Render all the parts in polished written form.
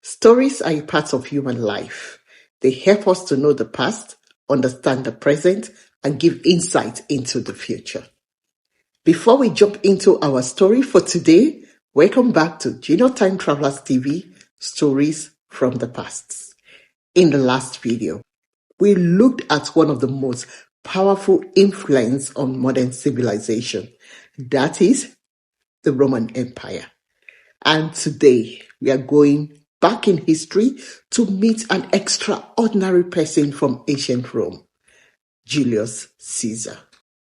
Stories are a part of human life. They help us to know the past, understand the present, and give insight into the future. Before we jump into our story for today, welcome back to Geno Time Travelers TV, Stories from the Past. In the last video, we looked at one of the most powerful influence on modern civilization, that is the Roman Empire. And today we are going back in history to meet an extraordinary person from ancient Rome, Julius Caesar.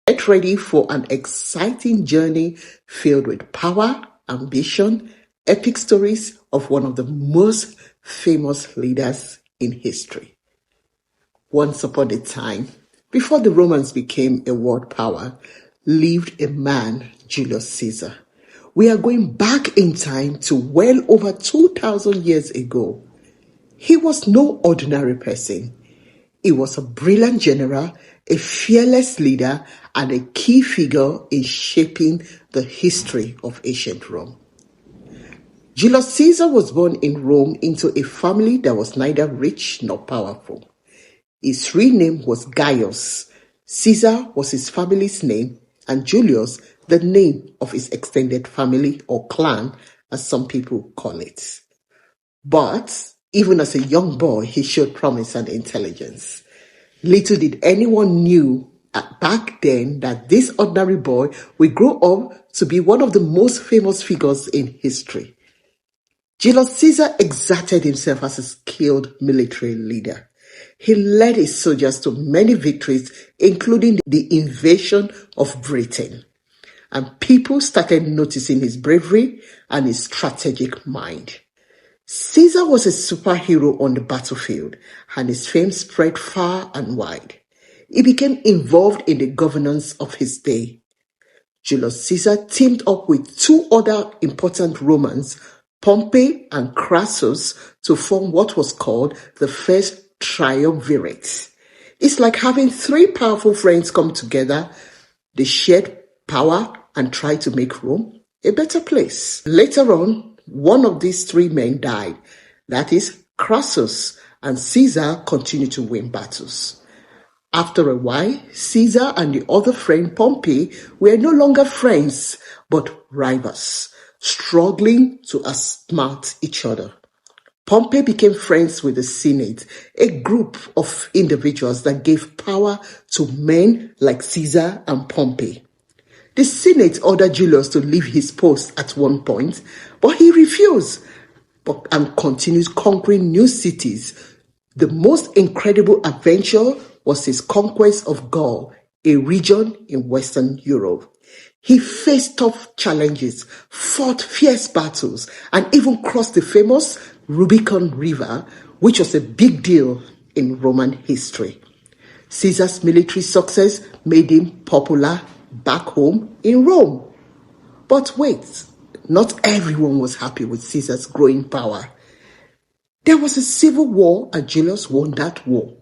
Get ready for an exciting journey filled with power, ambition, epic stories of one of the most famous leaders in history. Once upon a time, before the Romans became a world power, lived a man, Julius Caesar. We are going back in time to well over 2,000 years ago. He was no ordinary person. He was a brilliant general, a fearless leader, and a key figure in shaping the history of ancient Rome. Julius Caesar was born in Rome into a family that was neither rich nor powerful. His real name was Gaius. Caesar was his family's name, and Julius the name of his extended family or clan, as some people call it. But even as a young boy, he showed promise and intelligence. Little did anyone knew back then that this ordinary boy would grow up to be one of the most famous figures in history. Julius Caesar exerted himself as a skilled military leader. He led his soldiers to many victories, including the invasion of Britain. And people started noticing his bravery and his strategic mind. Caesar was a superhero on the battlefield, and his fame spread far and wide. He became involved in the governance of his day. Julius Caesar teamed up with two other important Romans, Pompey and Crassus, to form what was called the First Triumvirate. It's like having three powerful friends come together. They shared power and tried to make Rome a better place. Later on, one of these three men died, that is Crassus, and Caesar continued to win battles. After a while, Caesar and the other friend Pompey were no longer friends, but rivals, struggling to outsmart each other. Pompey became friends with the Senate, a group of individuals that gave power to men like Caesar and Pompey. The Senate ordered Julius to leave his post at one point, but he refused and continued conquering new cities. The most incredible adventure was his conquest of Gaul, a region in Western Europe. He faced tough challenges, fought fierce battles, and even crossed the famous Rubicon River, which was a big deal in Roman history. Caesar's military success made him popular back home in Rome. But wait, not everyone was happy with Caesar's growing power. There was a civil war and Julius won that war.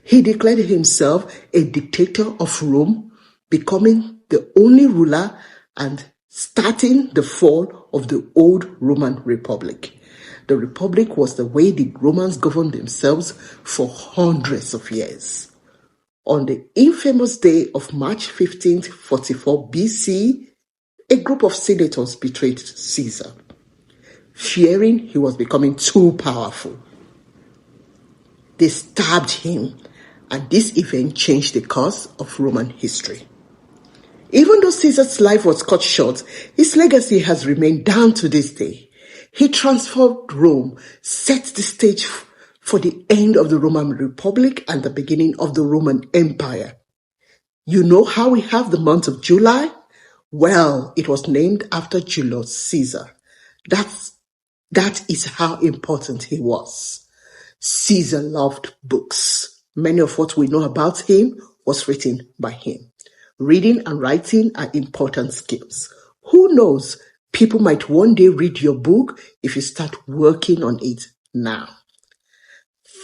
He declared himself a dictator of Rome, becoming the only ruler and starting the fall of the old Roman Republic. The Republic was the way the Romans governed themselves for hundreds of years. On the infamous day of March 15th, 44 BC, a group of senators betrayed Caesar, fearing he was becoming too powerful. They stabbed him, and this event changed the course of Roman history. Even though Caesar's life was cut short, his legacy has remained down to this day. He transformed Rome, set the stage for the end of the Roman Republic and the beginning of the Roman Empire. You know how we have the month of July? Well, it was named after Julius Caesar. That is how important he was. Caesar loved books. Many of what we know about him was written by him. Reading and writing are important skills. Who knows, people might one day read your book if you start working on it now.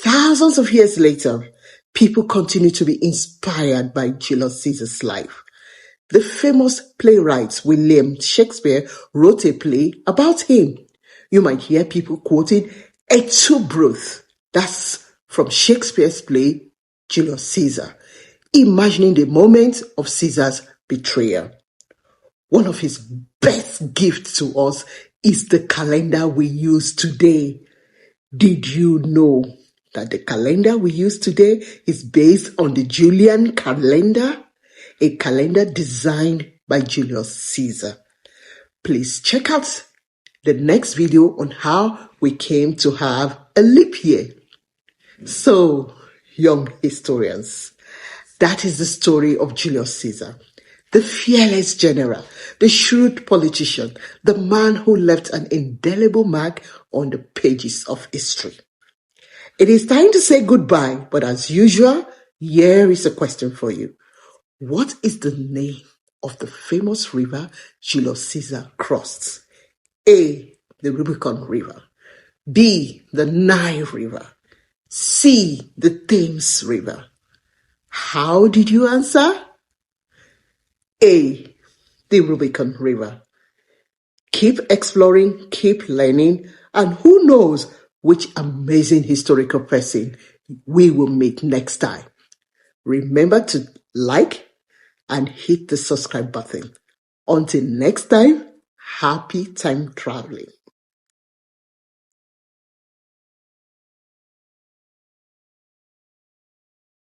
Thousands of years later, people continue to be inspired by Julius Caesar's life. The famous playwright William Shakespeare wrote a play about him. You might hear people quoting, A two-broth. That's from Shakespeare's play, Julius Caesar, imagining the moment of Caesar's betrayal. One of his best gifts to us is the calendar we use today. Did you know that the calendar we use today is based on the Julian calendar, a calendar designed by Julius Caesar? Please check out the next video on how we came to have a leap year. So, young historians, that is the story of Julius Caesar, the fearless general, the shrewd politician, the man who left an indelible mark on the pages of history. It is time to say goodbye, but as usual, here is a question for you. What is the name of the famous river Julius Caesar crossed? A. The Rubicon River. B. The Nile River. C. The Thames River. How did you answer? A. The Rubicon River. Keep exploring, keep learning, and who knows which amazing historical person we will meet next time. Remember to like and hit the subscribe button. Until next time, happy time traveling.